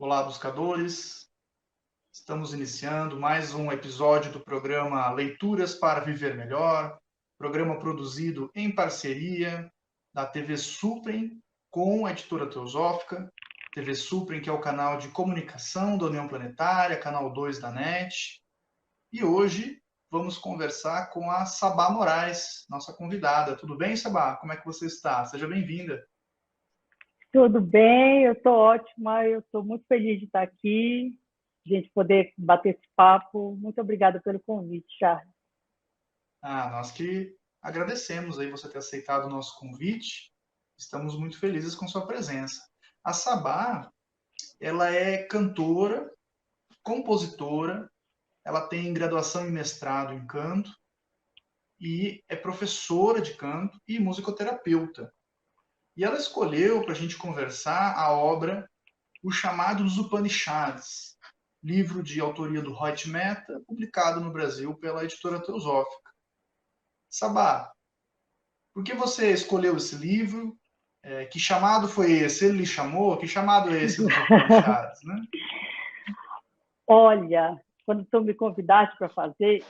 Olá, buscadores! Estamos iniciando mais um episódio do programa Leituras para Viver Melhor, programa produzido em parceria da TV Suprem com a Editora Teosófica, TV Suprem, que é o canal de comunicação da União Planetária, canal 2 da NET. E hoje vamos conversar com a Sabá Moraes, nossa convidada. Tudo bem, Sabá? Como é que você está? Seja bem-vinda. Tudo bem, eu estou ótima, eu estou muito feliz de estar aqui, de a gente poder bater esse papo. Muito obrigada pelo convite, Charles. Nós que agradecemos aí você ter aceitado o nosso convite. Estamos muito felizes com sua presença. A Sabá, ela é cantora, compositora, ela tem graduação e mestrado em canto e é professora de canto e musicoterapeuta. E ela escolheu para a gente conversar a obra O Chamado dos Upanishads, livro de autoria do Roy Mehta, publicado no Brasil pela Editora Teosófica. Sabá, por que você escolheu esse livro? Que chamado foi esse? Ele lhe chamou? Que chamado é esse dos Upanishads, né? Olha, quando tu me convidaste para fazer,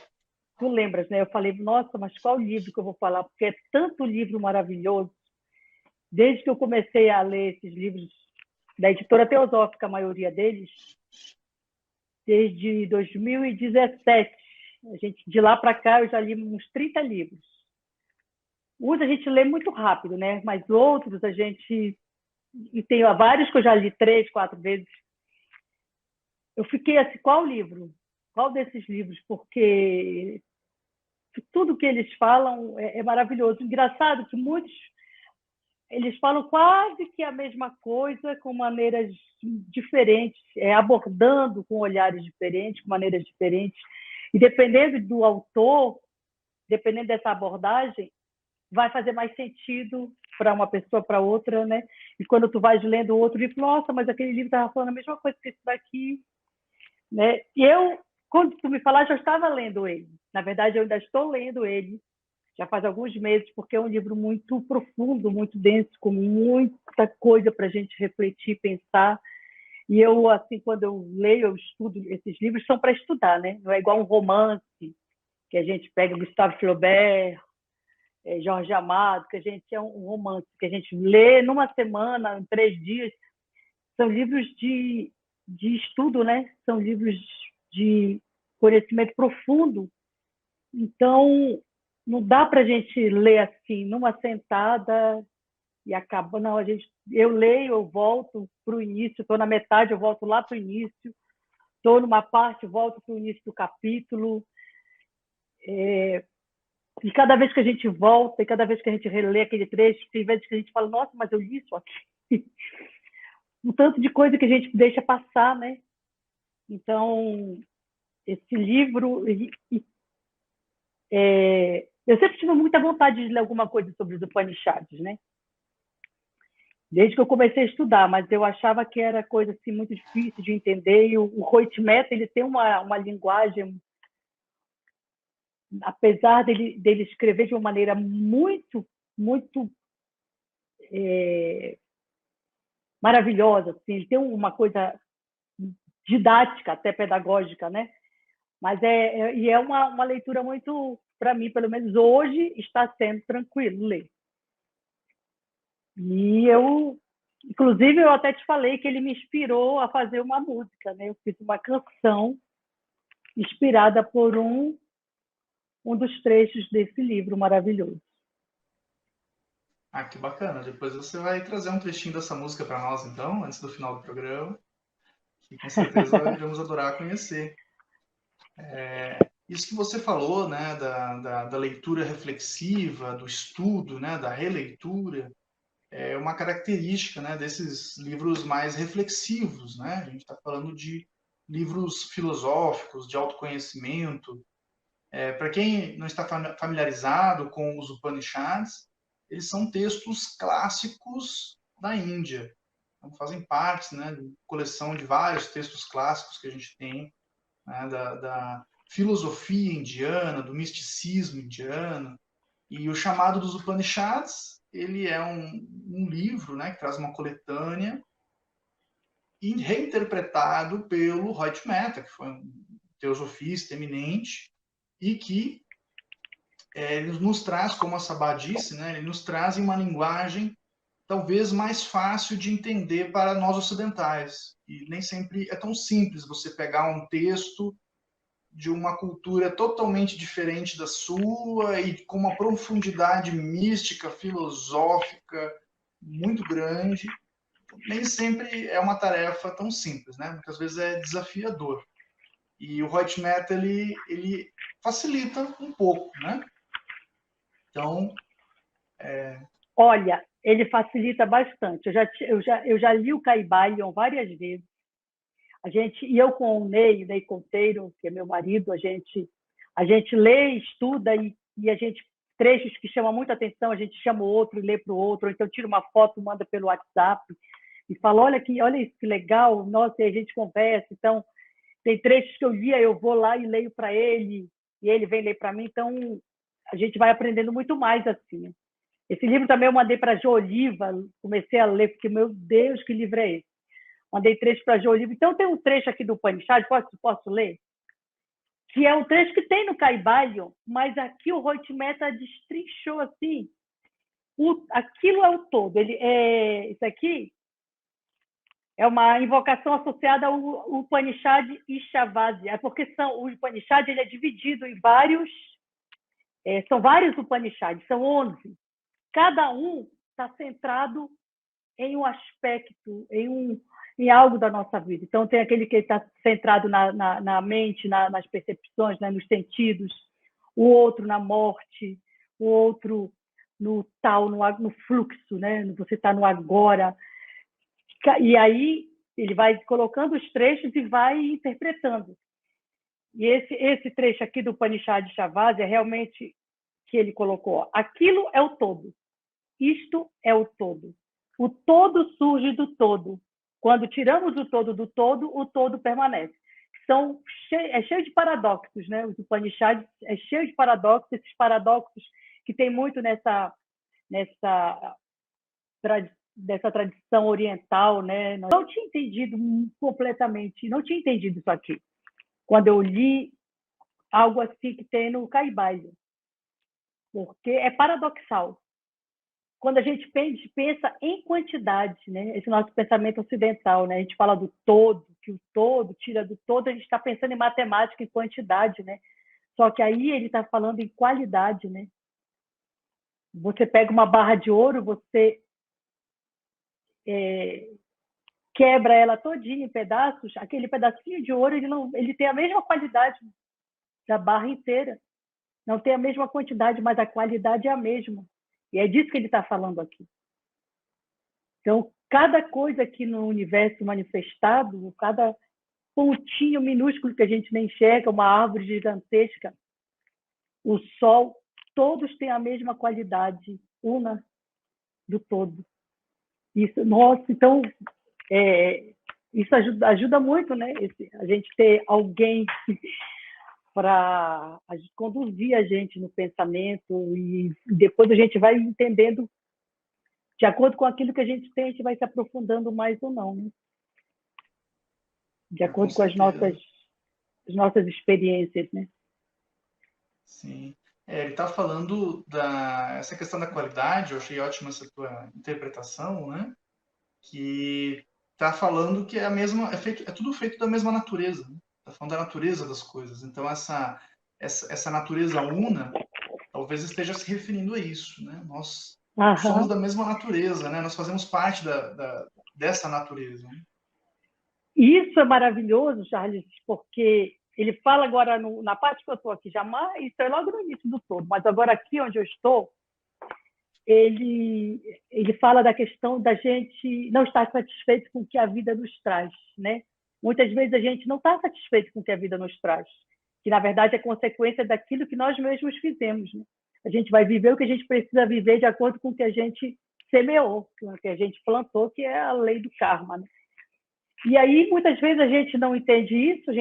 tu lembras, né? Eu falei, nossa, mas qual livro que eu vou falar? Porque é tanto livro maravilhoso. Desde que eu comecei a ler esses livros da Editora Teosófica, a maioria deles, desde 2017. De lá para cá, eu já li uns 30 livros. Uns a gente lê muito rápido, né? Mas outros a gente... E tem vários que eu já li 3, 4 vezes. Eu fiquei assim, qual livro? Qual desses livros? Porque tudo que eles falam é maravilhoso. Engraçado que muitos... Eles falam quase que a mesma coisa, com maneiras diferentes, abordando com olhares diferentes, com maneiras diferentes. E dependendo do autor, dependendo dessa abordagem, vai fazer mais sentido para uma pessoa, para outra, né? E quando tu vais lendo outro livro, nossa, mas aquele livro estava falando a mesma coisa que esse daqui, né? E eu, quando tu me falaste, eu estava lendo ele. Na verdade, eu ainda estou lendo ele, já faz alguns meses, porque é um livro muito profundo, muito denso, com muita coisa para a gente refletir, pensar. E eu, assim, quando eu leio, eu estudo esses livros, são para estudar, né? Não é igual um romance, que a gente pega Gustave Flaubert, Jorge Amado, que a gente é um romance, que a gente lê numa semana, em 3 dias. São livros de estudo, né? São livros de conhecimento profundo. Então, não dá para a gente ler assim, numa sentada e acaba. Não, eu leio, eu volto para o início, estou na metade, eu volto lá para o início, estou numa parte, volto para o início do capítulo. E cada vez que a gente volta, e cada vez que a gente relê aquele trecho, tem vezes que a gente fala, nossa, mas eu li isso aqui. Um tanto de coisa que a gente deixa passar, né? Então, esse livro... eu sempre tive muita vontade de ler alguma coisa sobre os Upanishads, né? Desde que eu comecei a estudar, mas eu achava que era coisa assim, muito difícil de entender. E o Roy Mehta, ele tem uma linguagem, apesar dele escrever de uma maneira muito, muito maravilhosa, assim, ele tem uma coisa didática, até pedagógica, né? Mas é uma leitura muito, para mim, pelo menos hoje, está sendo tranquilo ler. E inclusive, eu até te falei que ele me inspirou a fazer uma música, né? Eu fiz uma canção inspirada por um dos trechos desse livro maravilhoso. Que bacana. Depois você vai trazer um trechinho dessa música para nós, então, antes do final do programa, que com certeza iremos adorar conhecer. Isso que você falou, né, da leitura reflexiva, do estudo, né, da releitura, é uma característica, né, desses livros mais reflexivos, né? A gente está falando de livros filosóficos, de autoconhecimento. Para quem não está familiarizado com os Upanishads, eles são textos clássicos da Índia. Então, fazem parte, né, de coleção de vários textos clássicos que a gente tem, né, da filosofia indiana, do misticismo indiano. E o chamado dos Upanishads, ele é um livro, né, que traz uma coletânea e reinterpretado pelo Reutemeter, que foi um teosofista eminente, e que ele nos traz, como a Sabá disse, né, ele nos traz em uma linguagem talvez mais fácil de entender para nós ocidentais. E nem sempre é tão simples você pegar um texto de uma cultura totalmente diferente da sua e com uma profundidade mística, filosófica muito grande. Nem sempre é uma tarefa tão simples, né? Muitas vezes é desafiador. E o Reutemeter, ele facilita um pouco, né? Então, Olha, ele facilita bastante. Eu já li o Caibalion várias vezes. E eu com o Ney Conteiro, que é meu marido, a gente lê, estuda e a gente trechos que chamam muita atenção, a gente chama o outro e lê para o outro, ou então tira uma foto, manda pelo WhatsApp e fala, olha isso que legal, nossa, e a gente conversa. Então, tem trechos que eu lia, eu vou lá e leio para ele, e ele vem ler para mim, então a gente vai aprendendo muito mais assim. Esse livro também eu mandei para a Jo Oliva, comecei a ler, porque, meu Deus, que livro é esse? Mandei trecho para a Jo Oliva. Então, tem um trecho aqui do Upanishad, posso ler? Que é um trecho que tem no Caibalion, mas aqui o Reutemeter destrinchou assim. Aquilo é o todo. Isso aqui é uma invocação associada ao Upanishad Ishavasya, porque o Upanishad ele é dividido em vários, são vários Upanishads, são 11. Cada um está centrado em um aspecto, em algo da nossa vida. Então, tem aquele que está centrado na mente, nas percepções, né, nos sentidos, o outro na morte, o outro no tal, no fluxo, né? Você está no agora. E aí ele vai colocando os trechos e vai interpretando. E esse trecho aqui do Upanishad Shavasya é realmente que ele colocou. Aquilo é o todo. Isto é o todo. O todo surge do todo. Quando tiramos o todo permanece. É cheio de paradoxos, né? Os Upanishads é cheio de paradoxos, esses paradoxos que tem muito nessa tradição oriental, né? Não tinha entendido completamente, não tinha entendido isso aqui. Quando eu li algo assim que tem no Caibalion, porque é paradoxal. Quando a gente pensa em quantidade, né? Esse nosso pensamento ocidental, né? A gente fala do todo, que o todo tira do todo, a gente está pensando em matemática, em quantidade, né? Só que aí ele está falando em qualidade, né? Você pega uma barra de ouro, você quebra ela todinha em pedaços, aquele pedacinho de ouro ele tem a mesma qualidade da barra inteira. Não tem a mesma quantidade, mas a qualidade é a mesma. E é disso que ele está falando aqui. Então, cada coisa aqui no universo manifestado, cada pontinho minúsculo que a gente nem enxerga, uma árvore gigantesca, o sol, todos têm a mesma qualidade, una do todo. Isso, nossa, então, isso ajuda muito, né? A gente ter alguém para conduzir a gente no pensamento e depois a gente vai entendendo de acordo com aquilo que a gente tem, a gente vai se aprofundando mais ou não, né? De acordo com as nossas experiências, né? Sim. Ele está falando essa questão da qualidade, eu achei ótima essa tua interpretação, né? Que está falando que é tudo feito da mesma natureza, né? Está falando da natureza das coisas. Então, essa natureza una talvez esteja se referindo a isso, né? Nós somos da mesma natureza, né? Nós fazemos parte dessa natureza. Né? Isso é maravilhoso, Charles, porque ele fala agora na parte que eu estou aqui, jamais, isso é logo no início do todo, mas agora aqui onde eu estou, ele fala da questão da gente não estar satisfeito com o que a vida nos traz, né? Muitas vezes a gente não está satisfeito com o que a vida nos traz, que na verdade é consequência daquilo que nós mesmos fizemos, né? A gente vai viver o que a gente precisa viver de acordo com o que a gente semeou, com o que a gente plantou, que é a lei do karma, né? E aí, muitas vezes, a gente não entende isso,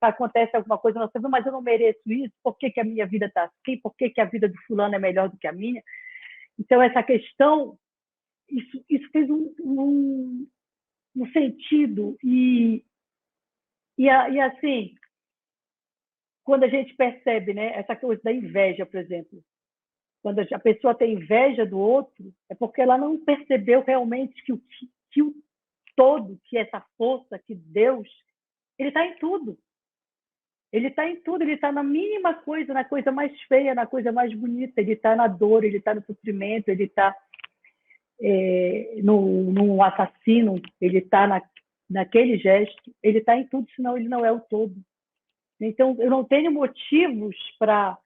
acontece alguma coisa na nossa vida, mas eu não mereço isso, por que a minha vida está assim, por que a vida do fulano é melhor do que a minha? Então, essa questão, isso fez no sentido assim, quando a gente percebe, né, essa coisa da inveja, por exemplo, quando a pessoa tem inveja do outro, é porque ela não percebeu realmente que o todo, que essa força, que Deus, ele está em tudo. Ele está em tudo, ele está na mínima coisa, na coisa mais feia, na coisa mais bonita, ele está na dor, ele está no sofrimento, ele está no assassino, ele está naquele gesto, ele está em tudo, senão ele não é o todo. Então, eu não tenho motivos para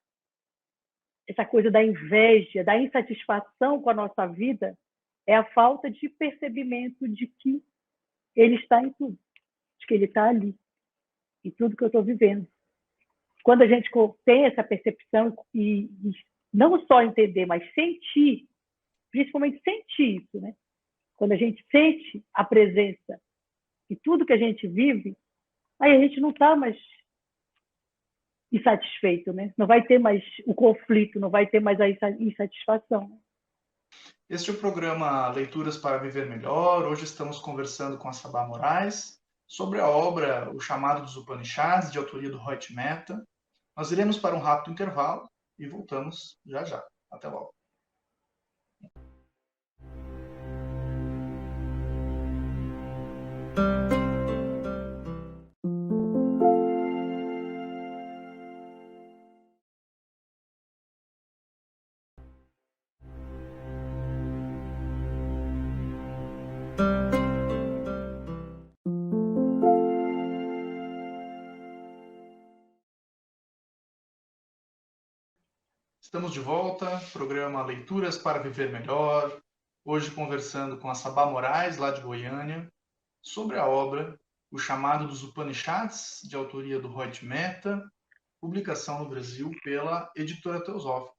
essa coisa da inveja, da insatisfação com a nossa vida, é a falta de percebimento de que ele está em tudo, de que ele está ali, em tudo que eu estou vivendo. Quando a gente tem essa percepção e não só entender, mas sentir, principalmente sentir isso, né? Quando a gente sente a presença de tudo que a gente vive, aí a gente não está mais insatisfeito, né? Não vai ter mais o conflito, não vai ter mais a insatisfação. Este é o programa Leituras para Viver Melhor. Hoje estamos conversando com a Sabá Moraes sobre a obra O Chamado dos Upanishads, de autoria do Roy Mehta. Nós iremos para um rápido intervalo e voltamos já já. Até logo. Estamos de volta, programa Leituras para Viver Melhor. Hoje conversando com a Sabá Moraes, lá de Goiânia, sobre a obra O Chamado dos Upanishads, de autoria do Roy Mehta, publicação no Brasil pela Editora Teosófica.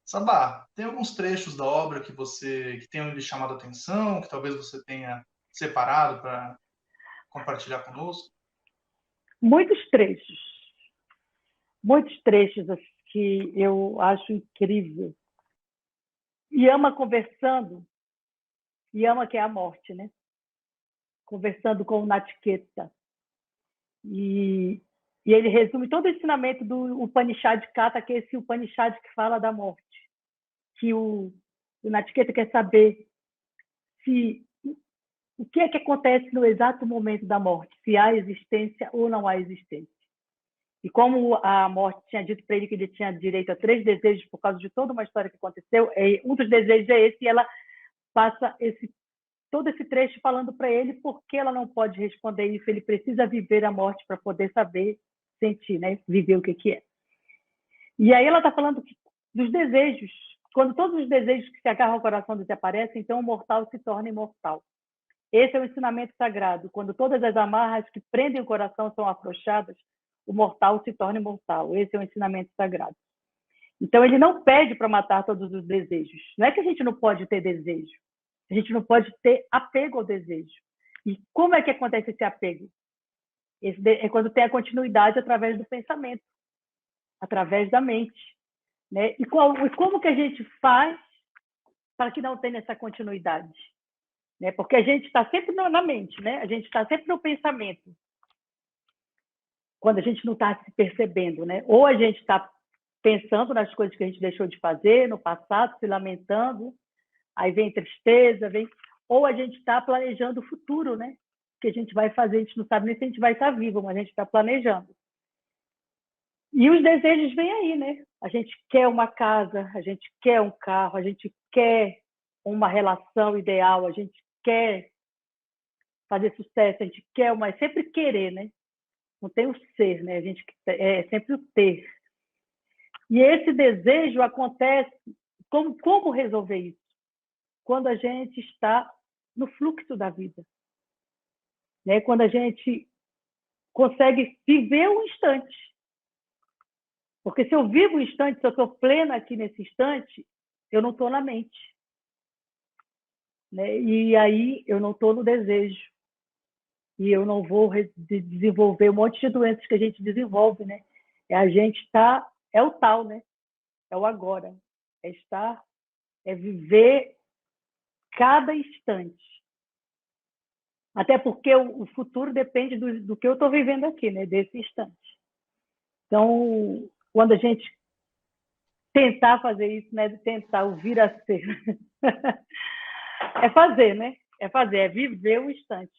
Sabá, tem alguns trechos da obra que tenham lhe chamado a atenção, que talvez você tenha separado para compartilhar conosco? Muitos trechos assim, que eu acho incrível. Yama conversando, Yama que é a morte, né? Conversando com o Nachiqueta. E ele resume todo o ensinamento do Upanishad Kata, que é esse Upanishad que fala da morte. Que o Nachiqueta quer saber o que é que acontece no exato momento da morte, se há existência ou não há existência. E como a morte tinha dito para ele que ele tinha direito a 3 desejos por causa de toda uma história que aconteceu, um dos desejos é esse, e ela passa todo esse trecho falando para ele por que ela não pode responder isso, ele precisa viver a morte para poder saber, sentir, né? Viver o que é. E aí ela está falando dos desejos. Quando todos os desejos que se agarram ao coração desaparecem, então o mortal se torna imortal. Esse é o ensinamento sagrado. Quando todas as amarras que prendem o coração são afrouxadas, o mortal se torna imortal. Esse é o ensinamento sagrado. Então, ele não pede para matar todos os desejos. Não é que a gente não pode ter desejo. A gente não pode ter apego ao desejo. E como é que acontece esse apego? É quando tem a continuidade através do pensamento, através da mente. Né? E como que a gente faz para que não tenha essa continuidade? Né? Porque a gente está sempre na mente, né? A gente está sempre no pensamento, quando a gente não está se percebendo, né? Ou a gente está pensando nas coisas que a gente deixou de fazer no passado, se lamentando, aí vem tristeza, ou a gente está planejando o futuro, né? Que a gente vai fazer, a gente não sabe nem se a gente vai estar vivo, mas a gente está planejando. E os desejos vêm aí, né? A gente quer uma casa, a gente quer um carro, a gente quer uma relação ideal, a gente quer fazer sucesso, a gente quer sempre querer, né? Não tem o ser, né? A gente é sempre o ter. E esse desejo acontece, como resolver isso? Quando a gente está no fluxo da vida. Né? Quando a gente consegue viver o instante. Porque se eu vivo o instante, se eu estou plena aqui nesse instante, eu não estou na mente. Né? E aí eu não estou no desejo. E eu não vou desenvolver um monte de doenças que a gente desenvolve, né? A gente está, é o tal, né? É o agora. É estar, é viver cada instante. Até porque o futuro depende do que eu estou vivendo aqui, né? Desse instante. Então, quando a gente tentar fazer isso, né? Tentar ouvir a ser, é fazer, né? É fazer, é viver o instante.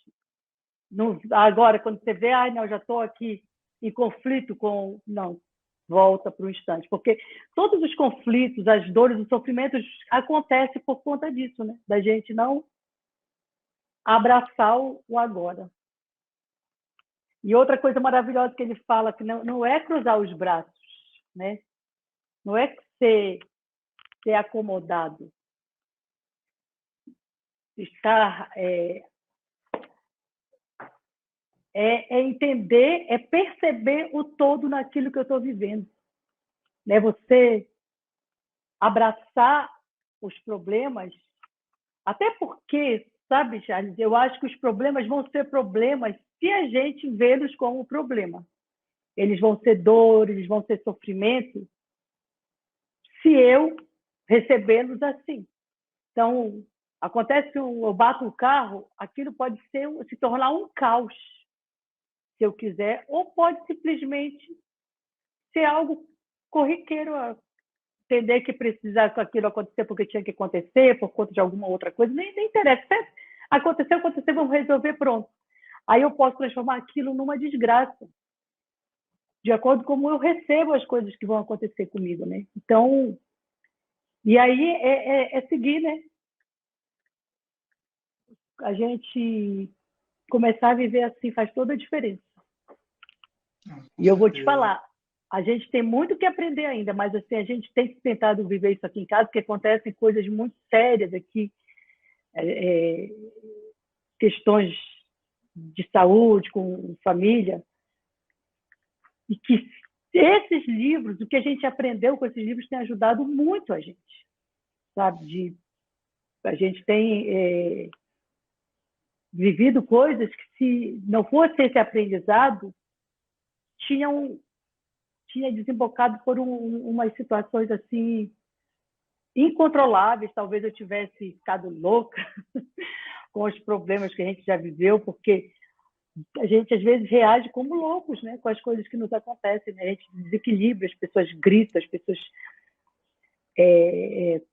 Agora, quando você vê, não, já estou aqui em conflito com... Não, volta para o instante. Porque todos os conflitos, as dores, os sofrimentos acontecem por conta disso, né? Da gente não abraçar o agora. E outra coisa maravilhosa que ele fala, que não é cruzar os braços, né? Não é ser acomodado. Estar... É entender, é perceber o todo naquilo que eu estou vivendo. Né? Você abraçar os problemas, até porque, sabe, Charles, eu acho que os problemas vão ser problemas se a gente vê-los como problema. Eles vão ser dor, eles vão ser sofrimento, se eu recebê-los assim. Então, acontece que eu bato o carro, aquilo pode se tornar um caos, se eu quiser, ou pode simplesmente ser algo corriqueiro, entender que precisava aquilo acontecer porque tinha que acontecer, por conta de alguma outra coisa, nem interessa. Aconteceu, vamos resolver, pronto. Aí eu posso transformar aquilo numa desgraça, de acordo com como eu recebo as coisas que vão acontecer comigo, né? Então, e aí é seguir, né? A gente começar a viver assim faz toda a diferença. E eu vou te falar, a gente tem muito que aprender ainda, mas assim, a gente tem tentado viver isso aqui em casa, porque acontecem coisas muito sérias aqui, questões de saúde, com família, e que esses livros, o que a gente aprendeu com esses livros tem ajudado muito a gente, sabe? A gente tem vivido coisas que, se não fosse esse aprendizado, tinha desembocado por umas situações assim incontroláveis. Talvez eu tivesse ficado louca com os problemas que a gente já viveu, porque a gente às vezes reage como loucos, né, com as coisas que nos acontecem, né? A gente desequilibra, as pessoas gritam, as pessoas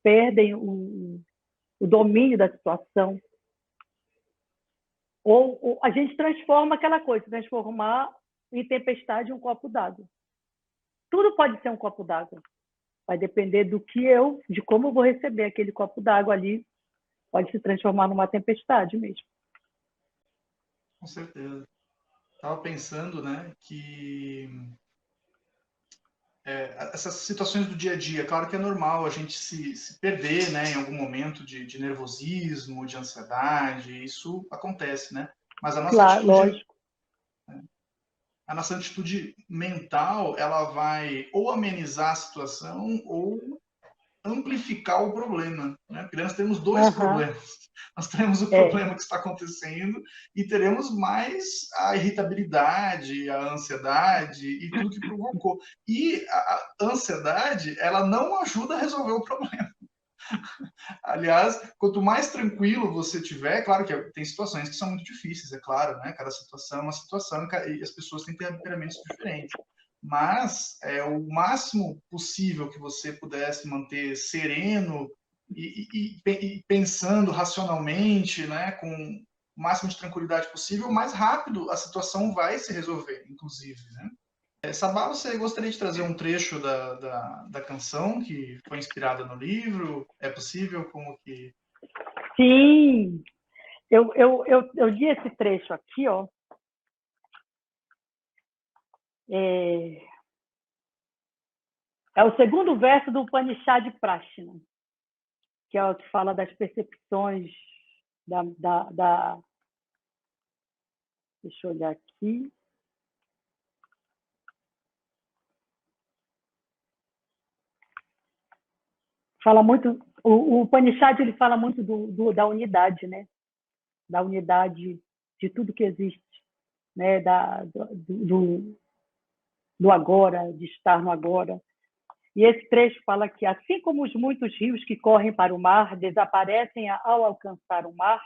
perdem o domínio da situação. Ou a gente transforma aquela coisa, transformar em tempestade um copo d'água. Tudo pode ser um copo d'água. Vai depender de como eu vou receber aquele copo d'água ali. Pode se transformar numa tempestade mesmo. Com certeza. Estava pensando, né, que essas situações do dia a dia, claro que é normal a gente se perder, né, em algum momento de nervosismo, de ansiedade, isso acontece, né? Mas Claro, lógico. a nossa atitude mental, ela vai ou amenizar a situação ou amplificar o problema, né? Porque nós temos dois problemas. Nós temos o problema que está acontecendo e teremos mais a irritabilidade, a ansiedade e tudo que provocou. E a ansiedade, ela não ajuda a resolver o problema. Aliás, quanto mais tranquilo você tiver, claro que tem situações que são muito difíceis, é claro, né? Cada situação é uma situação e as pessoas têm temperamentos diferentes. Mas o máximo possível que você pudesse manter sereno e pensando racionalmente, né, com o máximo de tranquilidade possível, mais rápido a situação vai se resolver, inclusive, né? Sabá, você gostaria de trazer um trecho da canção que foi inspirada no livro? É possível? Como que... Sim, eu li esse trecho aqui, ó. É o segundo verso do Upanishad Prashna, que é o que fala das percepções Deixa eu olhar aqui. Fala muito, o Upanishad ele fala muito da unidade, né? Da unidade de tudo que existe, né? Do agora, de estar no agora. E esse trecho fala que, assim como os muitos rios que correm para o mar desaparecem ao alcançar o mar,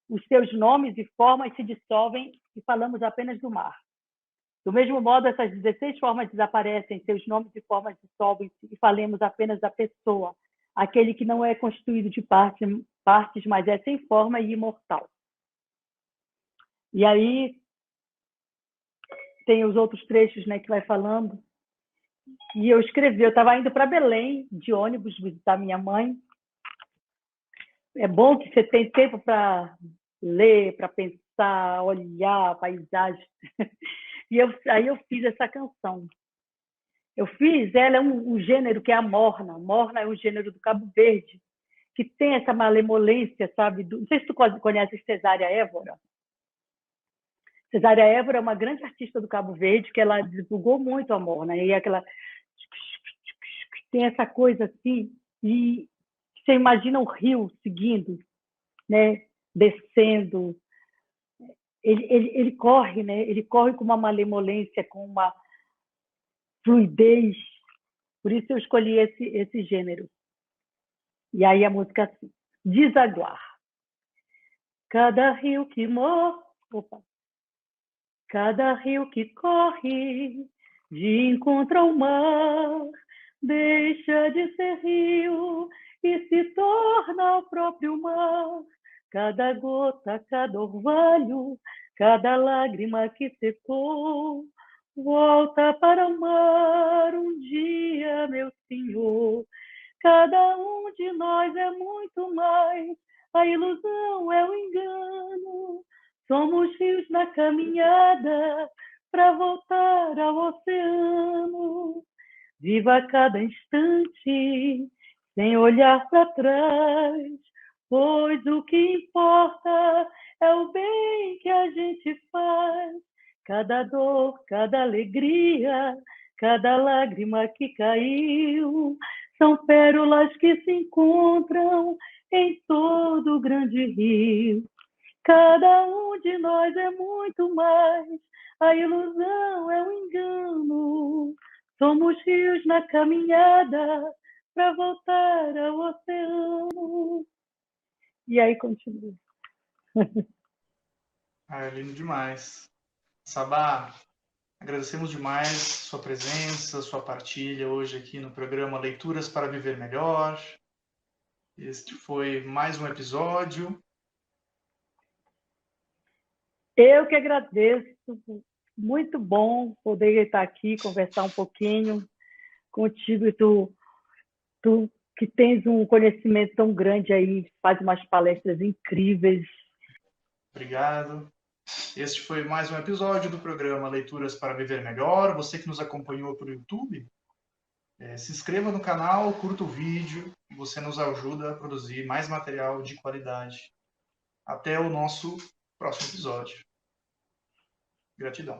os seus nomes e formas se dissolvem e falamos apenas do mar. Do mesmo modo, essas 16 formas desaparecem, seus nomes e formas dissolvem-se e falemos apenas da pessoa, aquele que não é constituído de partes, mas é sem forma e imortal. E aí tem os outros trechos, né, que vai falando. E eu escrevi, eu estava indo para Belém de ônibus visitar minha mãe. É bom que você tem tempo para ler, para pensar, olhar a paisagem. E aí eu fiz essa canção. Ela é um gênero que é a morna. Morna é um gênero do Cabo Verde, que tem essa malemolência, sabe? Não sei se tu conhece Cesária Évora. Cesária Évora é uma grande artista do Cabo Verde, que ela divulgou muito a morna. E aquela tem essa coisa assim, e você imagina o rio seguindo, né? Descendo. Ele corre, né? Ele corre com uma malemolência, com uma fluidez. Por isso eu escolhi esse gênero. E aí a música assim, Desaguar. Cada rio que morre, cada rio que corre de encontro ao mar deixa de ser rio e se torna o próprio mar. Cada gota, cada orvalho, cada lágrima que secou volta para o mar um dia, meu senhor. Cada um de nós é muito mais, a ilusão é o engano. Somos rios na caminhada para voltar ao oceano. Viva cada instante, sem olhar para trás, pois o que importa é o bem que a gente faz. Cada dor, cada alegria, cada lágrima que caiu, são pérolas que se encontram em todo o grande rio. Cada um de nós é muito mais, a ilusão é um engano. Somos rios na caminhada para voltar ao oceano. E aí continua. É lindo demais. Sabá, agradecemos demais sua presença, sua partilha hoje aqui no programa Leituras para Viver Melhor. Este foi mais um episódio. Eu que agradeço. Muito bom poder estar aqui, conversar um pouquinho contigo. E tu que tens um conhecimento tão grande aí, faz umas palestras incríveis. Obrigado. Este foi mais um episódio do programa Leituras para Viver Melhor. Você que nos acompanhou por YouTube, se inscreva no canal, curta o vídeo, você nos ajuda a produzir mais material de qualidade. Até o nosso próximo episódio. Gratidão.